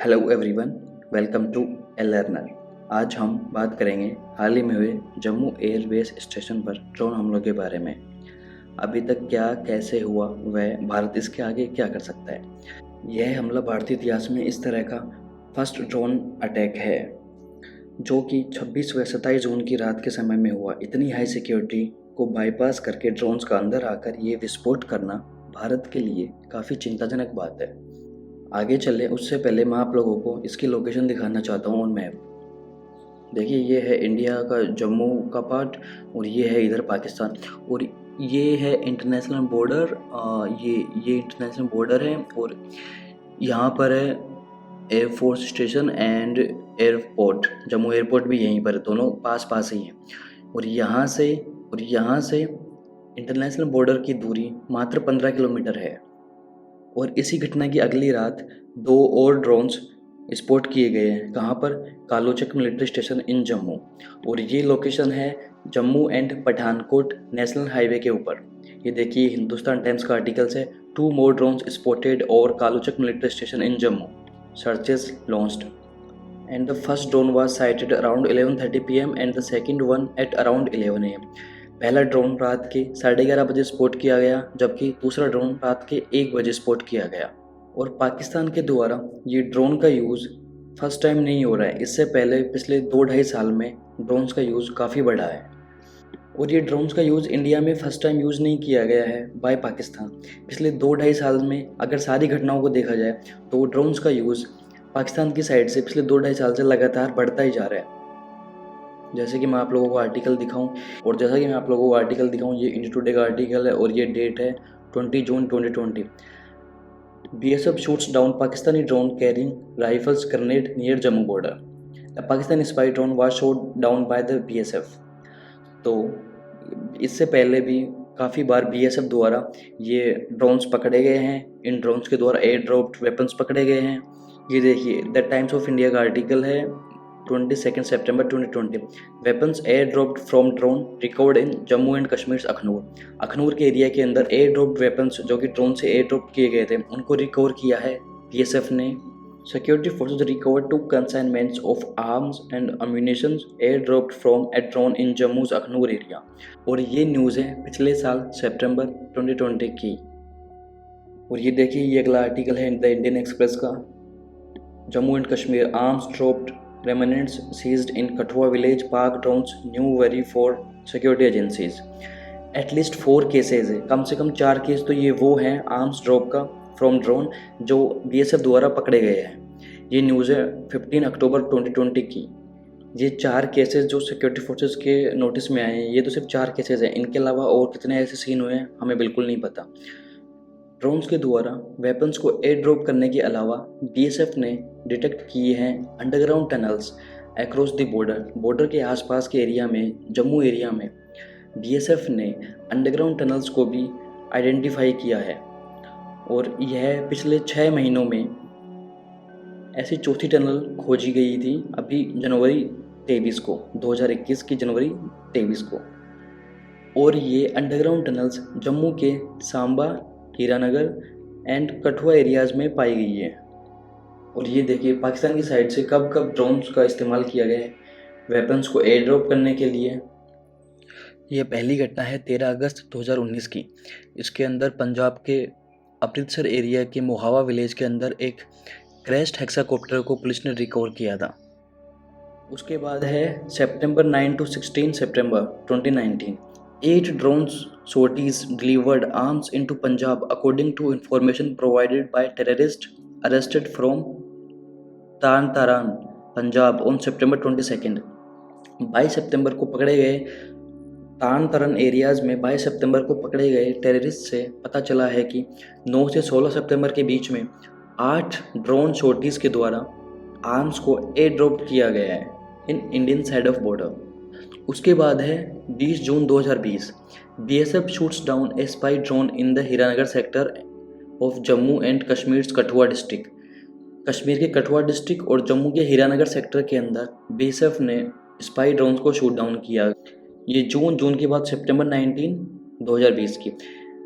Hello everyone, welcome to a learner. आज हम बात करेंगे हाल ही में हुए जम्मू एयरबेस स्टेशन पर ड्रोन हमलों के बारे में। अभी तक क्या कैसे हुआ, वह भारत इसके आगे क्या कर सकता है। यह हमला भारतीय इतिहास में इस तरह का फर्स्ट ड्रोन अटैक है जो कि 26 व 27 जून की रात के समय में हुआ। इतनी हाई सिक्योरिटी को बाईपास करके ड्रोन्स का अंदर आकर ये विस्फोट करना भारत के लिए काफ़ी चिंताजनक बात है। आगे चले उससे पहले मैं आप लोगों को इसकी लोकेशन दिखाना चाहता हूँ ऑन मैप। देखिए, ये है इंडिया का जम्मू का पार्ट और ये है इधर पाकिस्तान और ये है इंटरनेशनल बॉर्डर। ये इंटरनेशनल बॉर्डर है और यहाँ पर है air force station and airport. Jammu airport भी यहीं पर है, दोनों पास पास ही हैं। और यहाँ से इंटरनेशनल बॉर्डर की दूरी मात्र 15 किलोमीटर है। और इसी घटना की अगली रात 2 और ड्रोन्स स्पॉट किए गए हैं। कहाँ पर? कालोचक मिलिट्री स्टेशन इन जम्मू। और ये लोकेशन है Jammu and Pathankot national highway के ऊपर। ये देखिए, हिंदुस्तान टाइम्स का आर्टिकल्स है, 2 more drones spotted और Kaluchak military station in Jammu, searches launched and the first drone was sighted around 11:30 PM and the second one at around 11 AM। पहला ड्रोन रात के 11:30 बजे स्पॉट किया गया, जबकि दूसरा ड्रोन रात के 1 बजे स्पॉट किया गया। और पाकिस्तान के द्वारा ये ड्रोन का यूज़ फर्स्ट टाइम नहीं हो रहा है। इससे पहले पिछले 2-2.5 साल में ड्रोन्स का यूज़ काफ़ी बढ़ा है। और ये ड्रोन्स का यूज़ इंडिया में फर्स्ट टाइम यूज़ नहीं किया गया है बाय पाकिस्तान। पिछले 2-2.5 साल में अगर सारी घटनाओं को देखा जाए तो ड्रोन्स का यूज़ पाकिस्तान की साइड से पिछले 2-2.5 साल से लगातार बढ़ता ही जा रहा है। जैसे कि मैं आप लोगों को आर्टिकल दिखाऊं ये इंडिया टुडे का आर्टिकल है और ये डेट है 20 जून 2020। BSF shoots down Pakistani drone carrying rifles grenade near Jammu border. A Pakistani spy drone was shot down by the BSF। तो इससे पहले भी काफ़ी बार BSF द्वारा ये ड्रोन्स पकड़े गए हैं। इन ड्रोन्स के द्वारा एयर ड्रॉप्ड वेपन्स पकड़े गए हैं। ये देखिए, द टाइम्स ऑफ इंडिया का आर्टिकल है 22 सितंबर 2020। Weapons air dropped from drone recovered in Jammu and Kashmir Akhnoor के एरिया के अंदर एयर ड्रॉप्ड वेपन्स जो कि ड्रोन से एयर ड्रॉप किए गए थे उनको रिकवर किया है BSF ने। Security forces recovered 2 consignments of arms and ammunition airdropped from a drone in Jammu's Akhnoor area. और ये न्यूज़ है पिछले साल सितंबर 2020 की। और ये देखिए, ये अगला आर्टिकल है द इंडियन एक्सप्रेस का। Jammu and Kashmir arms dropped remnants seized in Kathua village Pak drones new worry for security agencies. At least 4 cases है, कम से कम 4 केस तो ये वो हैं आर्म्स ड्रॉप का फ्रॉम ड्रोन जो BSF द्वारा पकड़े गए हैं। ये न्यूज़ है 15 अक्टूबर 2020 की। ये 4 केसेस जो सिक्योरिटी फोर्सेस के नोटिस में आए हैं, ये तो सिर्फ 4 केसेस हैं। इनके अलावा और कितने ऐसे सीन हुए हैं हमें बिल्कुल नहीं पता। ड्रोन्स के द्वारा वेपन्स को एयर ड्रॉप करने के अलावा BSF ने डिटेक्ट किए हैं underground tunnels across the border के आसपास के एरिया में। जम्मू एरिया में BSF ने अंडरग्राउंड टनल्स को भी आइडेंटिफाई किया है। और यह पिछले 6 महीनों में ऐसी चौथी टनल खोजी गई थी, अभी जनवरी 23 को, 2021 की जनवरी 23 को। और ये अंडरग्राउंड टनल्स जम्मू के सांबा, हीरानगर एंड कठुआ एरियाज़ में पाई गई है। और ये देखिए, पाकिस्तान की साइड से कब कब ड्रोन्स का इस्तेमाल किया गया है वेपन्स को एयर ड्रॉप करने के लिए। यह पहली घटना है 13 अगस्त 2019 की। इसके अंदर पंजाब के अमृतसर एरिया के मोहावा विलेज के अंदर एक क्रैश्ड हेक्साकॉप्टर को पुलिस ने रिकवर किया था। उसके बाद है सितंबर 9 to 16 September 2019। 8 drones sorties delivered arms into Punjab according to information provided by terrorists arrested from Tarn Taran, Punjab on September 22। 22 सितंबर को पकड़े गए तान तरन एरियाज़ में 22 सितंबर को पकड़े गए टेररिस्ट से पता चला है कि 9 से 16 सितंबर के बीच में 8 ड्रोन शॉटीज़ के द्वारा आर्म्स को एयर ड्रॉप किया गया है in Indian side of border. उसके बाद है 20 जून 2020। BSF shoots down A spy drone in the Hiranagar sector of Jammu and Kashmir Kathua district. Kashmir के कठुआ डिस्ट्रिक्ट और जम्मू के हीरानगर सेक्टर के अंदर BSF ने स्पाई ड्रोन्स को शूट डाउन किया। ये जून के बाद सितंबर 19, 2020 की।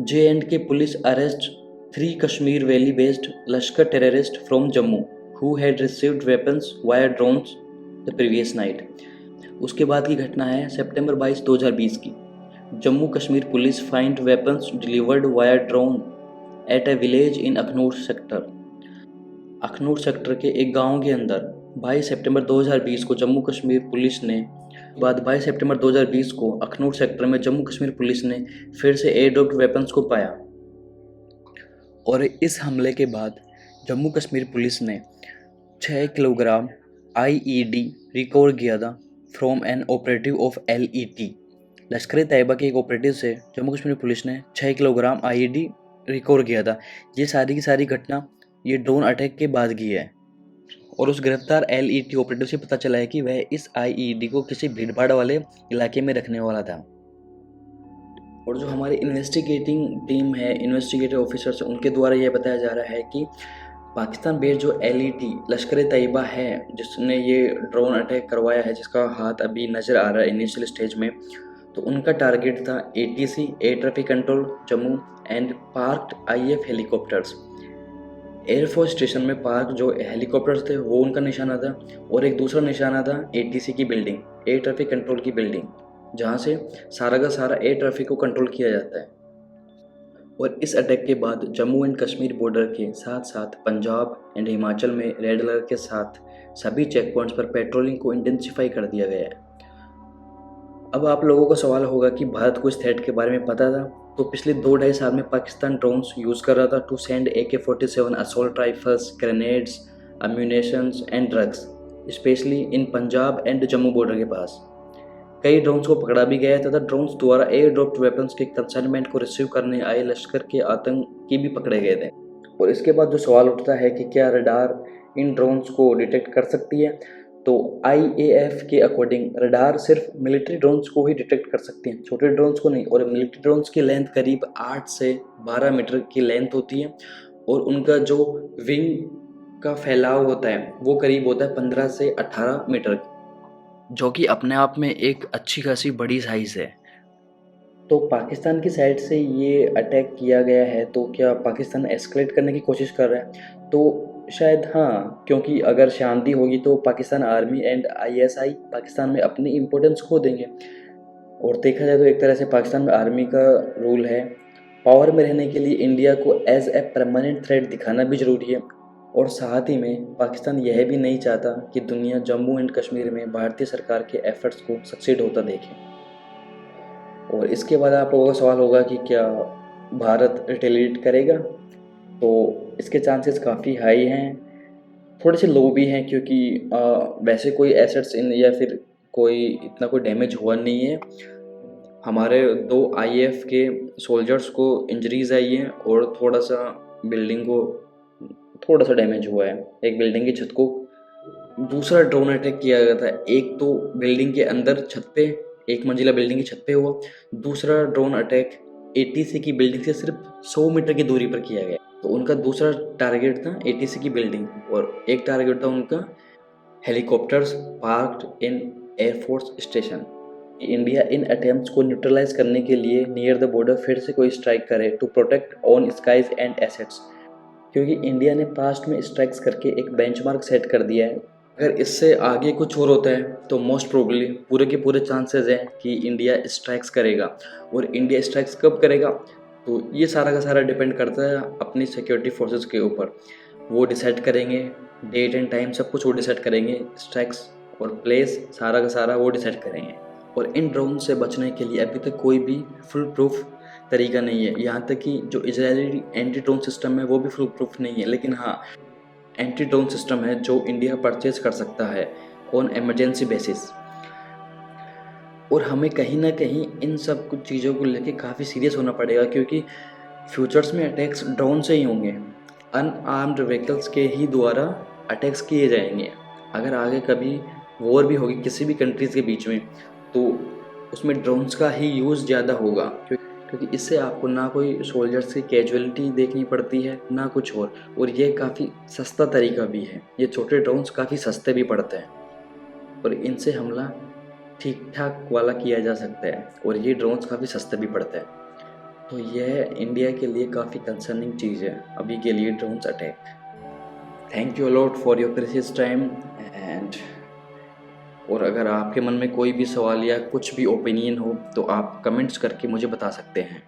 J&K police arrest 3 Kashmir valley based Lashkar terrorist from Jammu who had received weapons via drones the previous night. उसके बाद की घटना है सितंबर 22, 2020 की। Jammu Kashmir police find weapons delivered via drone at a village in Akhnoor sector. Akhnoor sector के एक गांव के अंदर 22 सितंबर 2020 को जम्मू कश्मीर पुलिस ने 22 सितंबर 2020 को अखनूर सेक्टर में जम्मू कश्मीर पुलिस ने फिर से एयर ड्रॉप्ड वेपन्स को पाया और इस हमले के बाद जम्मू कश्मीर पुलिस ने 6 किलोग्राम IED रिकवर किया था from an operative of LET। Lashkar Taiba के एक ऑपरेटिव से जम्मू कश्मीर पुलिस ने 6 किलोग्राम IED रिकवर किया था। ये सारी की सारी घटना ये ड्रोन अटैक के बाद की है और उस गिरफ्तार LET ऑपरेटिव से पता चला है कि वह इस IED को किसी भीड़ भाड़ वाले इलाके में रखने वाला था। और जो हमारी इन्वेस्टिगेटिंग टीम है, इन्वेस्टिगेटिव ऑफिसर्स, उनके द्वारा यह बताया जा रहा है कि पाकिस्तान बेस्ड जो LET लश्कर तैयबा है जिसने ये ड्रोन अटैक करवाया है, जिसका हाथ अभी नज़र आ रहा है इनिशियल स्टेज में, तो उनका टारगेट था ATC air traffic control Jammu and parked IF helicopters. Air force station में पार्क जो हेलीकॉप्टर्स थे वो उनका निशाना था और एक दूसरा निशाना था ATC की बिल्डिंग, एयर ट्रैफिक कंट्रोल की बिल्डिंग, जहाँ से सारा का सारा एयर ट्रैफिक को कंट्रोल किया जाता है। और इस अटैक के बाद जम्मू एंड कश्मीर बॉर्डर के साथ साथ पंजाब एंड हिमाचल में रेड अलर्ट के साथ सभी चेक पॉइंट्स पर पेट्रोलिंग को इंटेंसिफाई कर दिया गया है। अब आप लोगों का सवाल होगा कि भारत को इस थ्रेट के बारे में पता था? तो पिछले 2-2.5 साल में पाकिस्तान ड्रोन्स यूज़ कर रहा था to send AK-47 assault rifles, grenades, ammunitions and drugs, specially in Punjab and Jammu border के पास। कई ड्रोन्स को पकड़ा भी गया तथा ड्रोन्स द्वारा एयर ड्रॉप्ड वेपन्स के कंसाइनमेंट को रिसीव करने आए लश्कर के आतंकी भी पकड़े गए थे। और इसके बाद जो सवाल उठता है कि क्या रडार इन ड्रोन्स को डिटेक्ट कर सकती है, तो IAF के अकॉर्डिंग रडार सिर्फ मिलिट्री ड्रोन्स को ही डिटेक्ट कर सकती हैं, छोटे ड्रोन्स को नहीं। और मिलिट्री ड्रोन्स की लेंथ करीब 8 से 12 मीटर की लेंथ होती है और उनका जो विंग का फैलाव होता है वो करीब होता है 15 से 18 मीटर, जो कि अपने आप में एक अच्छी खासी बड़ी साइज़ है। तो पाकिस्तान की साइड से ये अटैक किया गया है, तो क्या पाकिस्तान एस्केलेट करने की कोशिश कर रहा है? तो शायद हाँ, क्योंकि अगर शांति होगी तो Pakistan army and ISI Pakistan में अपनी इम्पोर्टेंस खो देंगे। और देखा जाए तो एक तरह से पाकिस्तान आर्मी का रूल है, पावर में रहने के लिए इंडिया को एज ए परमानेंट थ्रेट दिखाना भी ज़रूरी है। और साथ ही में पाकिस्तान यह भी नहीं चाहता कि दुनिया जम्मू एंड कश्मीर में भारतीय सरकार के एफर्ट्स को सक्सीड होता देखे। और इसके बाद आप लोगों का सवाल होगा कि क्या भारत रिटेलिएट करेगा? तो इसके चांसेस काफ़ी हाई हैं, थोड़े से लो भी हैं, क्योंकि वैसे कोई एसेट्स इन या फिर कोई इतना कोई डैमेज हुआ नहीं है। हमारे 2 IAF के सोल्जर्स को इंजरीज आई हैं और थोड़ा सा बिल्डिंग को थोड़ा सा डैमेज हुआ है, एक बिल्डिंग की छत को। दूसरा ड्रोन अटैक किया गया था, एक तो बिल्डिंग के अंदर छत पे, एक मंजिला बिल्डिंग की छत पे हुआ। दूसरा ड्रोन अटैक ATC की बिल्डिंग से सिर्फ 100 मीटर की दूरी पर किया गया। तो उनका दूसरा टारगेट था ATC की बिल्डिंग और एक टारगेट था उनका helicopters parked in air force station. India in attempts को न्यूट्रलाइज करने के लिए नियर द बॉर्डर फिर से कोई स्ट्राइक करे to protect on skies and assets, क्योंकि इंडिया ने पास्ट में स्ट्राइक्स करके एक बेंचमार्क सेट कर दिया है। अगर इससे आगे कुछ और होता है तो मोस्ट प्रोबेबली पूरे के पूरे चांसेस हैं कि इंडिया स्ट्राइक्स करेगा। और इंडिया स्ट्राइक्स कब करेगा, तो ये सारा का सारा डिपेंड करता है अपनी सिक्योरिटी फोर्सेस के ऊपर। वो डिसाइड करेंगे, डेट एंड टाइम सब कुछ वो डिसाइड करेंगे, स्ट्राइक्स और प्लेस सारा का सारा वो डिसाइड करेंगे। और इन ड्रोन से बचने के लिए अभी तक कोई भी फुल प्रूफ तरीका नहीं है, यहाँ तक कि जो इजरायली एंटी ड्रोन सिस्टम है वो भी फुल प्रूफ नहीं है। लेकिन हाँ, एंटी ड्रोन सिस्टम है जो इंडिया परचेज कर सकता है ऑन इमरजेंसी बेसिस। और हमें कहीं ना कहीं इन सब कुछ चीज़ों को लेके काफ़ी सीरियस होना पड़ेगा, क्योंकि फ्यूचर्स में अटैक्स ड्रोन से ही होंगे, अनआर्म्ड व्हीकल्स के ही द्वारा अटैक्स किए जाएंगे। अगर आगे कभी वॉर भी होगी किसी भी कंट्रीज़ के बीच में, तो उसमें ड्रोन्स का ही यूज़ ज़्यादा होगा, क्योंकि इससे आपको ना कोई सोल्जर्स की कैजुअलिटी देखनी पड़ती है ना कुछ और ये काफ़ी सस्ता तरीका भी है। ये छोटे ड्रोन्स काफ़ी सस्ते भी पड़ते हैं और इनसे हमला ठीक ठाक वाला किया जा सकता है और ये ड्रोन्स काफ़ी सस्ते भी पड़ते हैं। तो यह इंडिया के लिए काफ़ी कंसर्निंग चीज़ है अभी के लिए drones attack. Thank you a lot for your precious time and और अगर आपके मन में कोई भी सवाल या कुछ भी ओपिनियन हो तो आप कमेंट्स करके मुझे बता सकते हैं।